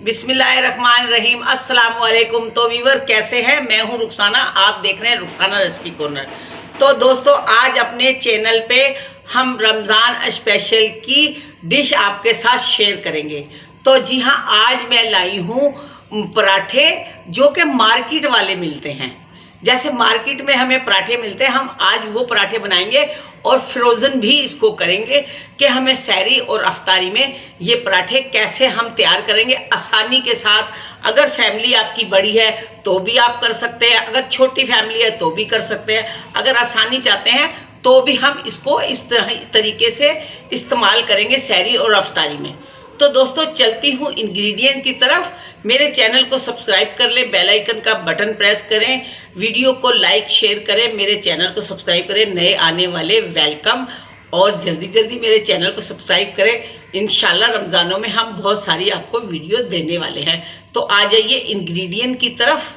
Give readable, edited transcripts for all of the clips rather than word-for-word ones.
बिस्मिल्लाहिर्रहमानिर्रहीम। अस्सलाम वालेकुम। तो वीवर कैसे हैं? मैं हूं रुखसाना, आप देख रहे हैं रुखसाना रेसिपी कॉर्नर। तो दोस्तों आज अपने चैनल पे हम रमज़ान स्पेशल की डिश आपके साथ शेयर करेंगे। तो जी हाँ, आज मैं लाई हूँ पराठे जो कि मार्केट वाले मिलते हैं। जैसे मार्केट में हमें पराठे मिलते हैं, हम आज वो पराठे बनाएंगे और फ्रोज़न भी इसको करेंगे कि हमें सहरी और अफ्तारी में ये पराठे कैसे हम तैयार करेंगे आसानी के साथ। अगर फैमिली आपकी बड़ी है तो भी आप कर सकते हैं, अगर छोटी फैमिली है तो भी कर सकते हैं। अगर आसानी चाहते हैं तो भी हम इसको इस तरीके से इस्तेमाल करेंगे सहरी और अफ्तारी में। तो दोस्तों चलती हूँ इंग्रेडिएंट की तरफ। मेरे चैनल को सब्सक्राइब कर ले, बेल आइकन का बटन प्रेस करें, वीडियो को लाइक शेयर करें, मेरे चैनल को सब्सक्राइब करें। नए आने वाले वेलकम, और जल्दी जल्दी मेरे चैनल को सब्सक्राइब करें। इंशाल्लाह रमज़ानों में हम बहुत सारी आपको वीडियो देने वाले हैं। तो आ जाइए इंग्रेडिएंट की तरफ।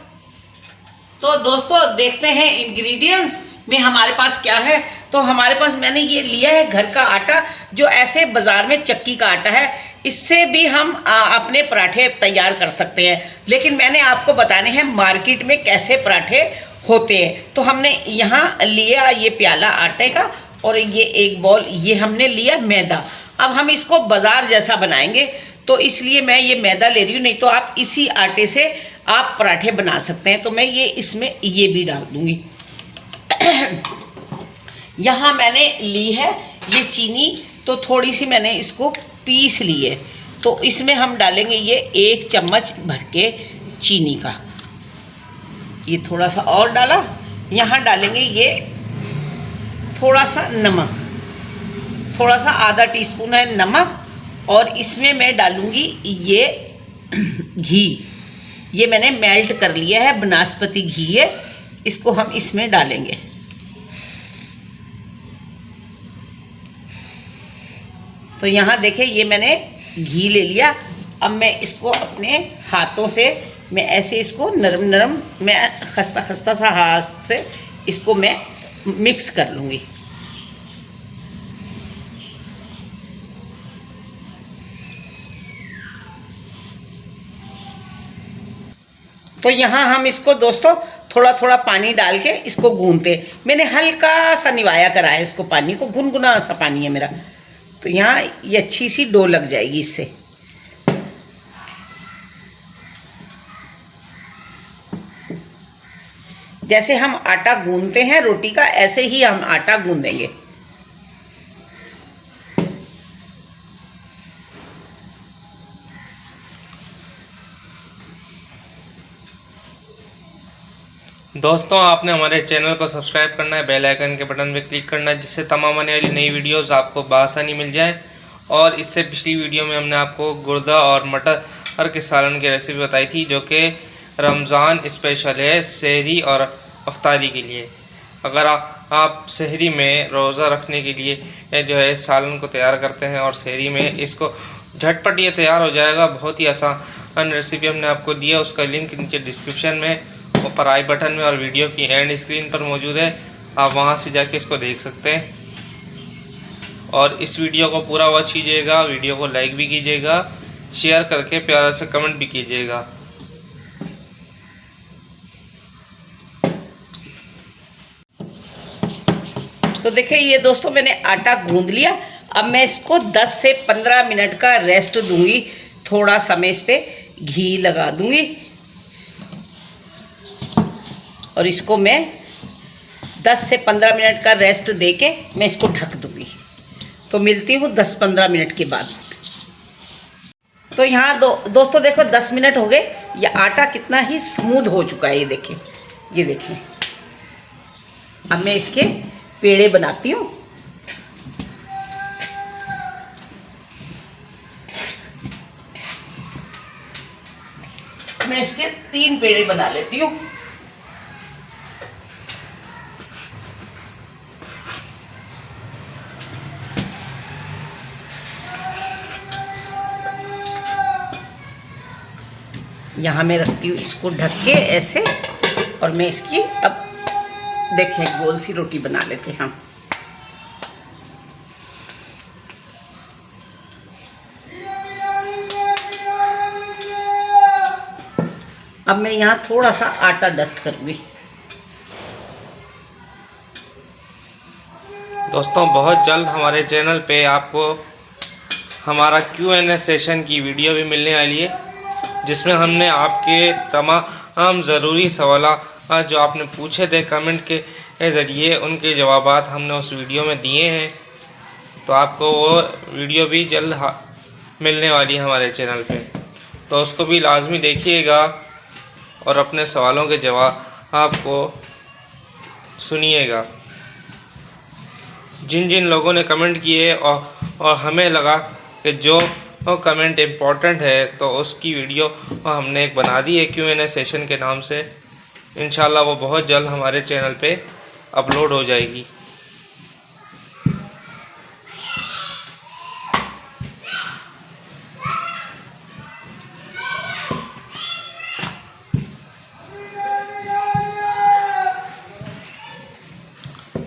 तो दोस्तों देखते हैं इंग्रेडिएंट्स में हमारे पास क्या है। तो हमारे पास मैंने ये लिया है घर का आटा, जो ऐसे बाज़ार में चक्की का आटा है। इससे भी हम अपने पराठे तैयार कर सकते हैं, लेकिन मैंने आपको बताने हैं मार्केट में कैसे पराठे होते हैं। तो हमने यहाँ लिया ये प्याला आटे का, और ये एक बॉल ये हमने लिया मैदा। अब हम इसको बाज़ार जैसा बनाएंगे, तो इसलिए मैं ये मैदा ले रही हूँ, नहीं तो आप इसी आटे से आप पराठे बना सकते हैं। तो मैं ये इसमें ये भी डाल दूँगी। यहाँ मैंने ली है ये चीनी, तो थोड़ी सी मैंने इसको पीस ली है। तो इसमें हम डालेंगे ये 1 चम्मच भर के चीनी का, ये थोड़ा सा और डाला। यहाँ डालेंगे ये थोड़ा सा नमक, थोड़ा सा आधा टीस्पून है नमक। और इसमें मैं डालूँगी ये घी, ये मैंने मेल्ट कर लिया है, बनास्पति घी है, इसको हम इसमें डालेंगे। तो यहाँ देखें ये मैंने घी ले लिया। अब मैं इसको अपने हाथों से मैं ऐसे इसको नरम नरम, मैं खस्ता खस्ता सा हाथ से इसको मैं मिक्स कर लूँगी। तो यहाँ हम इसको दोस्तों थोड़ा थोड़ा पानी डाल के इसको गूंथते। मैंने हल्का सा निवाया करा है इसको, पानी को गुनगुना सा पानी है मेरा। तो यहाँ ये अच्छी सी डो लग जाएगी इससे। जैसे हम आटा गूंथते हैं रोटी का, ऐसे ही हम आटा गूंदेंगे। दोस्तों आपने हमारे चैनल को सब्सक्राइब करना है, बेल आइकन के बटन पर क्लिक करना है, जिससे तमाम आने वाली नई वीडियोस आपको बआसानी मिल जाए। और इससे पिछली वीडियो में हमने आपको गुर्दा और मटर के सालन की रेसिपी बताई थी, जो कि रमज़ान स्पेशल है सहरी और अफ्तारी के लिए। अगर आप सहरी में रोज़ा रखने के लिए जो है सालन को तैयार करते हैं और सहरी में इसको झटपट ये तैयार हो जाएगा। बहुत ही आसान रेसिपी हमने आपको दी है, उसका लिंक नीचे डिस्क्रिप्शन में, ऊपर आई बटन में और वीडियो की एंड स्क्रीन पर मौजूद है। आप वहां से जाके इसको देख सकते हैं। और इस वीडियो को पूरा वॉच कीजिएगा, वीडियो को लाइक भी कीजिएगा, शेयर करके प्यारा से कमेंट भी कीजिएगा। तो देखिए ये दोस्तों मैंने आटा गूंद लिया। अब मैं इसको 10 से 15 मिनट का रेस्ट दूंगी। थोड़ा सा मैं इस पर घी लगा दूंगी और इसको मैं 10 से 15 मिनट का रेस्ट देके मैं इसको ढक दूंगी। तो मिलती हूँ 10-15 मिनट के बाद। तो यहाँ दोस्तों देखो 10 मिनट हो गए, ये आटा कितना ही स्मूथ हो चुका है। ये देखें, ये देखें। अब मैं इसके पेड़े बनाती हूँ। मैं इसके 3 पेड़े बना लेती हूँ। यहाँ मैं रखती हूँ इसको ढक के ऐसे, और मैं इसकी अब देखें गोल सी रोटी बना लेते हैं हम। अब मैं यहाँ थोड़ा सा आटा डस्ट करूँगी। दोस्तों बहुत जल्द हमारे चैनल पे आपको हमारा Q&A सेशन की वीडियो भी मिलने वाली है, जिसमें हमने आपके तमाम ज़रूरी सवाल जो आपने पूछे थे कमेंट के ज़रिए, उनके जवाबात हमने उस वीडियो में दिए हैं। तो आपको वो वीडियो भी जल्द मिलने वाली है हमारे चैनल पे, तो उसको भी लाजमी देखिएगा और अपने सवालों के जवाब आपको सुनिएगा। जिन जिन लोगों ने कमेंट किए और हमें लगा कि जो कमेंट इम्पोर्टेंट है, तो उसकी वीडियो हमने एक बना दी है Q&A सेशन के नाम से। इंशाल्लाह वो बहुत जल्द हमारे चैनल पे अपलोड हो जाएगी।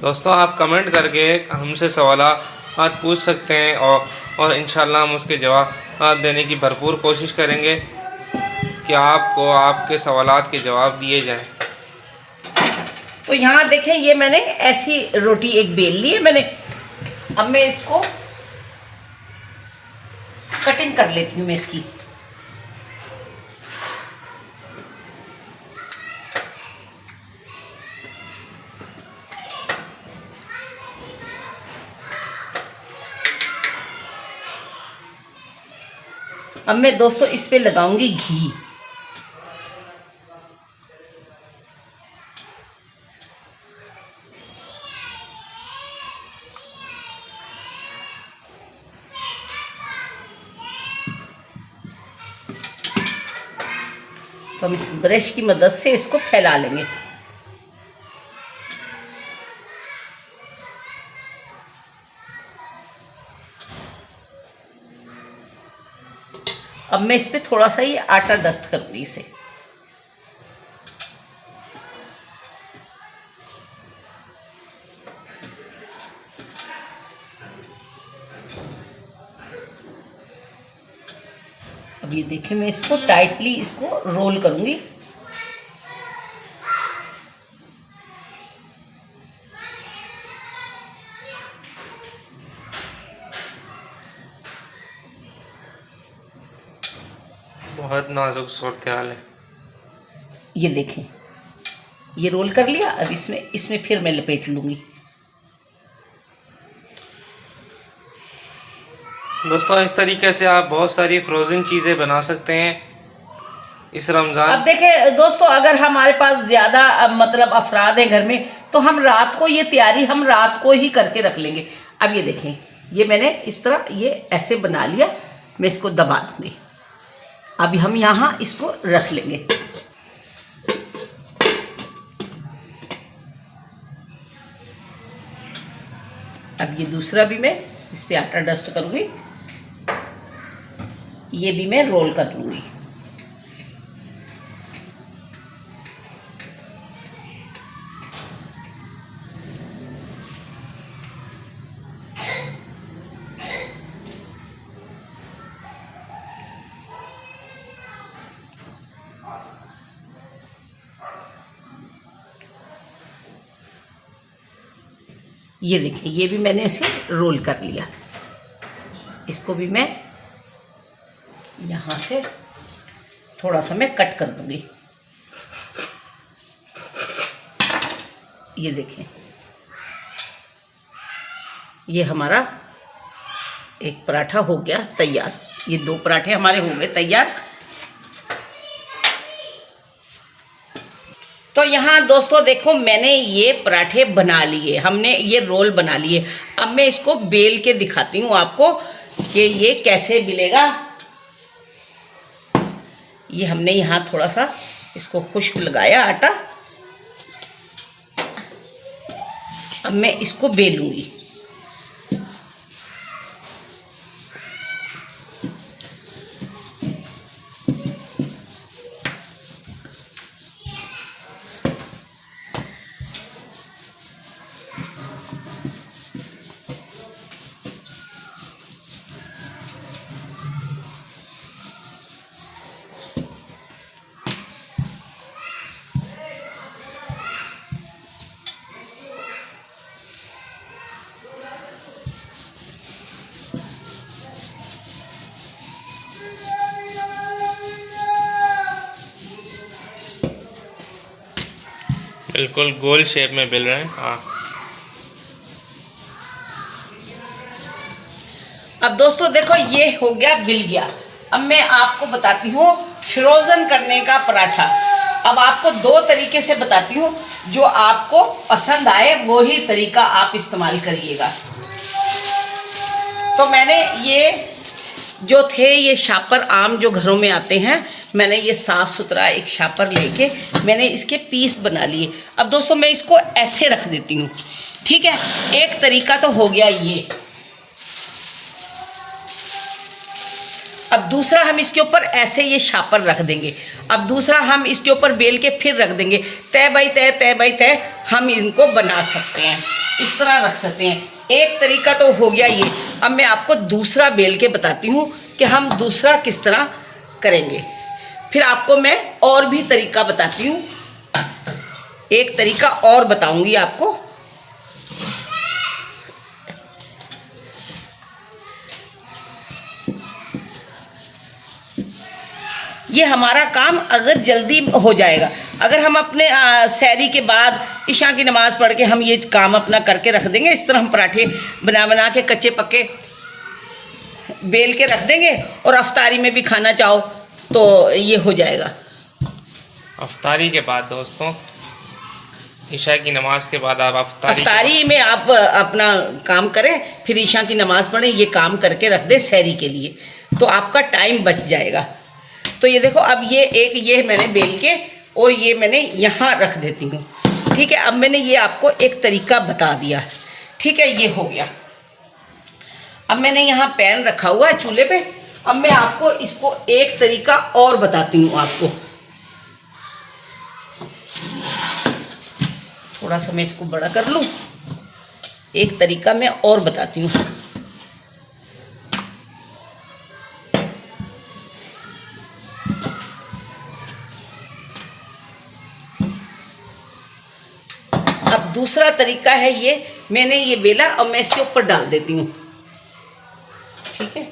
दोस्तों आप कमेंट करके हमसे सवालात पूछ सकते हैं और इंशाल्लाह हम उसके जवाब देने की भरपूर कोशिश करेंगे कि आपको आपके सवालात के जवाब दिए जाएं। तो यहाँ देखें, ये मैंने ऐसी रोटी एक बेल ली है मैंने। अब मैं इसको कटिंग कर लेती हूँ मैं इसकी। अब मैं दोस्तों इस पे लगाऊंगी घी। तो हम इस ब्रश की मदद से इसको फैला लेंगे। अब मैं इस पे थोड़ा सा ये आटा डस्ट करूँगी इसे। अब ये देखें, मैं इसको टाइटली इसको रोल करूँगी। बहुत नाजुक सूरत हाल है। ये देखें, ये रोल कर लिया। अब इसमें फिर मैं लपेट लूँगी। दोस्तों इस तरीके से आप बहुत सारी फ्रोज़न चीज़ें बना सकते हैं इस रमज़ान। अब देखें दोस्तों, अगर हमारे पास ज़्यादा मतलब अफराद हैं घर में, तो हम रात को ये तैयारी हम रात को ही करके रख लेंगे। अब ये देखें, ये मैंने इस तरह ये ऐसे बना लिया। मैं इसको दबा दूँगी। अभी हम यहाँ इसको रख लेंगे। अब ये दूसरा भी मैं इस पे आटा डस्ट करूँगी। ये भी मैं रोल कर लूँगी। ये देखिए, ये भी मैंने इसे रोल कर लिया। इसको भी मैं यहाँ से थोड़ा सा मैं कट कर दूँगी। ये देखें, ये हमारा एक पराठा हो गया तैयार। ये 2 पराठे हमारे हो गए तैयार। तो यहाँ दोस्तों देखो, मैंने ये पराठे बना लिए, हमने ये रोल बना लिए। अब मैं इसको बेल के दिखाती हूँ आपको कि ये कैसे मिलेगा। ये हमने यहाँ थोड़ा सा इसको खुश्क लगाया आटा। अब मैं इसको बेलूँगी। बिल्कुल गोल शेप में बेल रहे हैं। हाँ, अब दोस्तों देखो ये हो गया, बिल गया। अब मैं आपको बताती हूँ फ्रोज़न करने का पराठा। अब आपको दो तरीके से बताती हूँ, जो आपको पसंद आए वही तरीका आप इस्तेमाल करिएगा। तो मैंने ये जो थे ये शापर आम जो घरों में आते हैं, मैंने ये साफ़ सुथरा एक शापर लेके मैंने इसके पीस बना लिए। अब दोस्तों मैं इसको ऐसे रख देती हूँ, ठीक है। एक तरीका तो हो गया ये। अब दूसरा हम इसके ऊपर ऐसे ये शापर रख देंगे। अब दूसरा हम इसके ऊपर बेल के फिर रख देंगे। तय बाई तय, तय बाई तय हम इनको बना सकते हैं, इस तरह रख सकते हैं। एक तरीका तो हो गया ये। अब मैं आपको दूसरा बेल के बताती हूँ कि हम दूसरा किस तरह करेंगे। फिर आपको मैं और भी तरीका बताती हूँ, एक तरीका और बताऊँगी आपको। ये हमारा काम अगर जल्दी हो जाएगा, अगर हम अपने सहरी के बाद इशा की नमाज़ पढ़ के हम ये काम अपना करके रख देंगे। इस तरह हम पराठे बना के कच्चे पक्के बेल के रख देंगे, और अफ्तारी में भी खाना चाहो तो ये हो जाएगा। अफ्तारी के बाद दोस्तों, ईशा की नमाज के बाद आप अफ्तारी में आप अपना काम करें, फिर ईशा की नमाज़ पढ़ें, ये काम करके रख दें सहरी के लिए, तो आपका टाइम बच जाएगा। तो ये देखो, अब ये मैंने बेल के और ये मैंने यहाँ रख देती हूँ, ठीक है। अब मैंने ये आपको एक तरीका बता दिया, ठीक है। ये हो गया। अब मैंने यहाँ पैन रखा हुआ है चूल्हे पे। अब मैं आपको इसको एक तरीका और बताती हूँ आपको। थोड़ा सा मैं इसको बड़ा कर लूँ, एक तरीका मैं और बताती हूँ। अब दूसरा तरीका है ये, मैंने ये बेला और मैं इसके ऊपर डाल देती हूँ, ठीक है।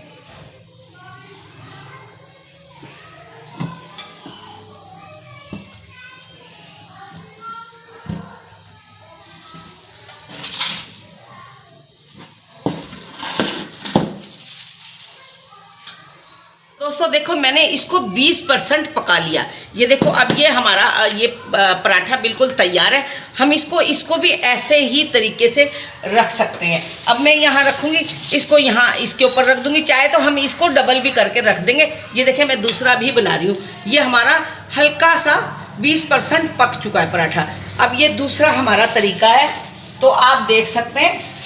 दोस्तों देखो, मैंने इसको 20% पका लिया। ये देखो, अब ये हमारा ये पराठा बिल्कुल तैयार है। हम इसको भी ऐसे ही तरीके से रख सकते हैं। अब मैं यहाँ रखूँगी, इसको यहाँ इसके ऊपर रख दूँगी। चाहे तो हम इसको डबल भी करके रख देंगे। ये देखें, मैं दूसरा भी बना रही हूँ। ये हमारा हल्का सा 20% पक चुका है पराठा। अब ये दूसरा हमारा तरीका है, तो आप देख सकते हैं।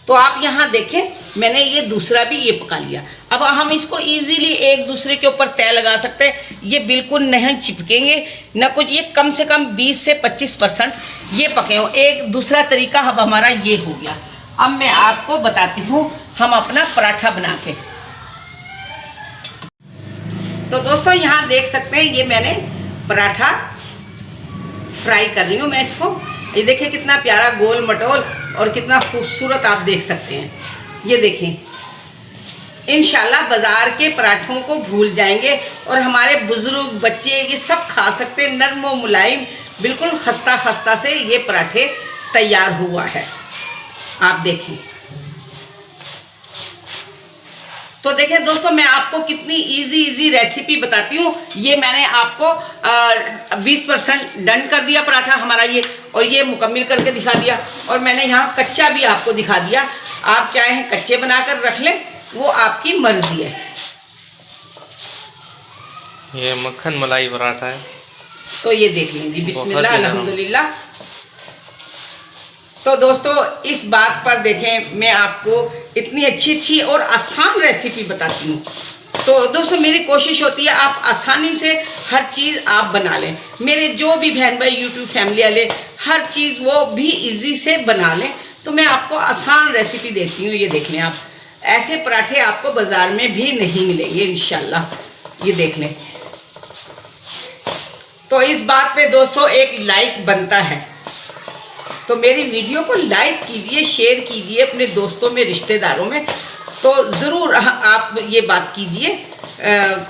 तो आप यहाँ देखें, मैंने ये दूसरा भी ये पका लिया। अब हम इसको इजीली एक दूसरे के ऊपर तय लगा सकते हैं। ये बिल्कुल नहीं चिपकेंगे ना कुछ, ये कम से कम 20 से 25% ये पके हों। एक दूसरा तरीका अब हमारा ये हो गया। अब मैं आपको बताती हूँ हम अपना पराठा बना के। तो दोस्तों यहाँ देख सकते हैं, ये मैंने पराठा फ्राई कर रही हूँ मैं इसको। ये देखिए कितना प्यारा गोल मटोल और कितना खूबसूरत आप देख सकते हैं। ये देखें, इंशाल्लाह बाज़ार के पराठों को भूल जाएंगे और हमारे बुज़ुर्ग बच्चे ये सब खा सकते हैं। नरम व मुलायम, बिल्कुल खस्ता खस्ता से ये पराठे तैयार हुआ है, आप देखें। तो देखें दोस्तों, मैं आपको कितनी इजी रेसिपी बताती हूँ। ये मैंने आपको 20% डन कर दिया पराठा हमारा ये, और ये मुकम्मल करके दिखा दिया। और मैंने यहाँ कच्चा भी आपको दिखा दिया। आप चाहे कच्चे बनाकर रख लें, वो आपकी मर्जी है। ये मक्खन मलाई पराठा है। तो ये देख लीजिए, बिस्मिल्लाह अल्हम्दुलिल्लाह। तो दोस्तों इस बात पर देखें, मैं आपको इतनी अच्छी और आसान रेसिपी बताती हूँ। तो दोस्तों मेरी कोशिश होती है आप आसानी से हर चीज़ आप बना लें। मेरे जो भी बहन भाई यूट्यूब फैमिली वाले, हर चीज़ वो भी इजी से बना लें। तो मैं आपको आसान रेसिपी देती हूँ। ये देख लें आप, ऐसे पराठे आपको बाज़ार में भी नहीं मिलेंगे इंशाल्लाह। ये देख लें। तो इस बात पे दोस्तों एक लाइक बनता है। तो मेरी वीडियो को लाइक कीजिए, शेयर कीजिए अपने दोस्तों में, रिश्तेदारों में। तो ज़रूर आप ये बात कीजिए,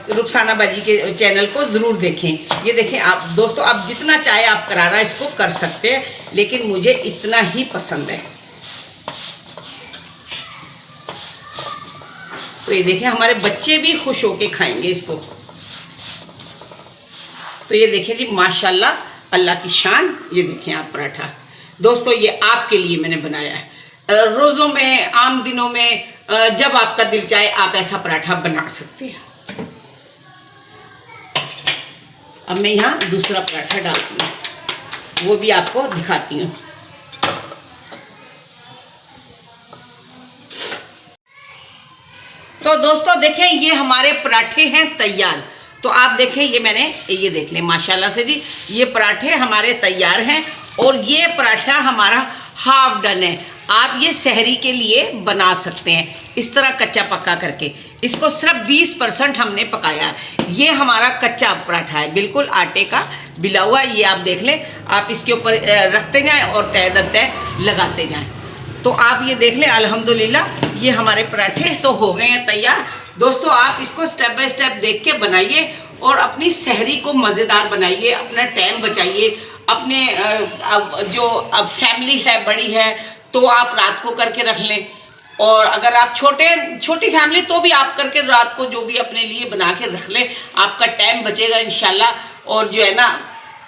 रुखसाना बाजी के चैनल को ज़रूर देखें। ये देखें आप दोस्तों, आप जितना चाहे आप करारा इसको कर सकते हैं, लेकिन मुझे इतना ही पसंद है। तो ये देखें, हमारे बच्चे भी खुश होके खाएंगे इसको। तो ये देखें जी, माशाल्लाह, अल्लाह की शान। ये देखें आप पराठा दोस्तों, ये आपके लिए मैंने बनाया है। रोज़ों में, आम दिनों में, जब आपका दिल चाहे आप ऐसा पराठा बना सकते हैं। अब मैं यहाँ दूसरा पराठा डालती हूँ, वो भी आपको दिखाती हूँ। तो दोस्तों देखें, ये हमारे पराठे हैं तैयार। तो आप देखें, ये मैंने ये देख लें माशाल्लाह से जी, ये पराठे हमारे तैयार हैं। और ये पराठा हमारा हाफ डन है। आप ये सहरी के लिए बना सकते हैं इस तरह कच्चा पक्का करके। इसको सिर्फ 20% हमने पकाया है। ये हमारा कच्चा पराठा है, बिल्कुल आटे का बिला हुआ। ये आप देख लें, आप इसके ऊपर रखते जाएं और तय दर तय लगाते जाएं। तो आप ये देख लें, अल्हम्दुलिल्लाह ये हमारे पराठे तो हो गए हैं तैयार। दोस्तों आप इसको स्टेप बाय स्टेप देख के बनाइए और अपनी सहरी को मज़ेदार बनाइए, अपना टाइम बचाइए। अपने अब फैमिली है, बड़ी है, तो आप रात को करके रख लें। और अगर आप छोटी फैमिली तो भी आप करके रात को जो भी अपने लिए बना के रख लें, आपका टाइम बचेगा इंशाल्लाह। और जो है ना,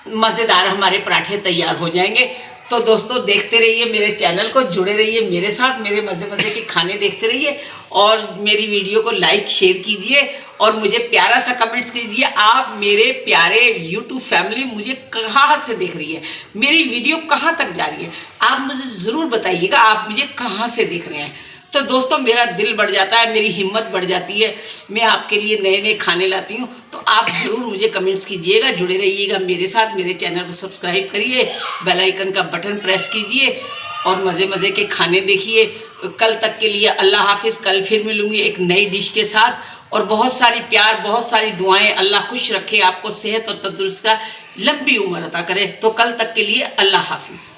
मज़ेदार हमारे पराठे तैयार हो जाएंगे। तो दोस्तों देखते रहिए मेरे चैनल को, जुड़े रहिए मेरे साथ, मेरे मज़े के खाने देखते रहिए और मेरी वीडियो को लाइक शेयर कीजिए और मुझे प्यारा सा कमेंट्स कीजिए। आप मेरे प्यारे यूट्यूब फैमिली मुझे कहाँ से देख रही है, मेरी वीडियो कहाँ तक जा रही है, आप मुझे ज़रूर बताइएगा आप मुझे कहाँ से देख रहे हैं। तो दोस्तों मेरा दिल बढ़ जाता है, मेरी हिम्मत बढ़ जाती है, मैं आपके लिए नए नए खाने लाती हूँ। तो आप ज़रूर मुझे कमेंट्स कीजिएगा, जुड़े रहिएगा मेरे साथ, मेरे चैनल को सब्सक्राइब करिए, बेल आइकन का बटन प्रेस कीजिए और मज़े के खाने देखिए। कल तक के लिए अल्लाह हाफिज़। कल फिर मिलूँगी एक नई डिश के साथ और बहुत सारी प्यार, बहुत सारी दुआएं। अल्लाह खुश रखे आपको, सेहत और तंदुरुस्ती का लंबी उम्र अता करे। तो कल तक के लिए अल्लाह हाफिज़।